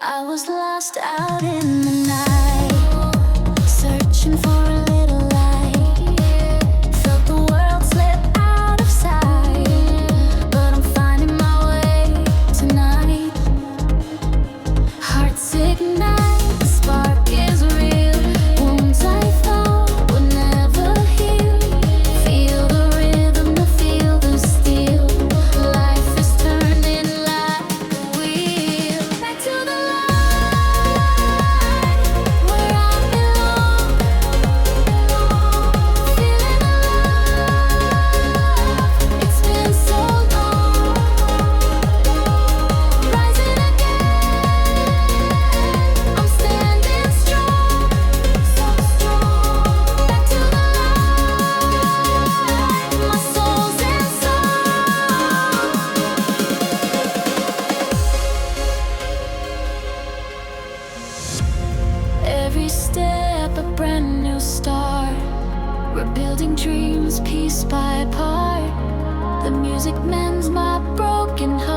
I was lost out in the night, searching for a little light. Felt the world slip out of sight, but I'm finding my way tonight. Hearts ignite, the spark is real. Wounds I thought would never heal. Feel the rhythm, the feel the steel. Life is turning like a wheel. Back to the where I belong, feeling alive. It's been so long, rising again. I'm standing strong, so strong. Back to the light, my soul's in song. Every step a brand new start. We're building dreams piece by part. The music mends my broken heart.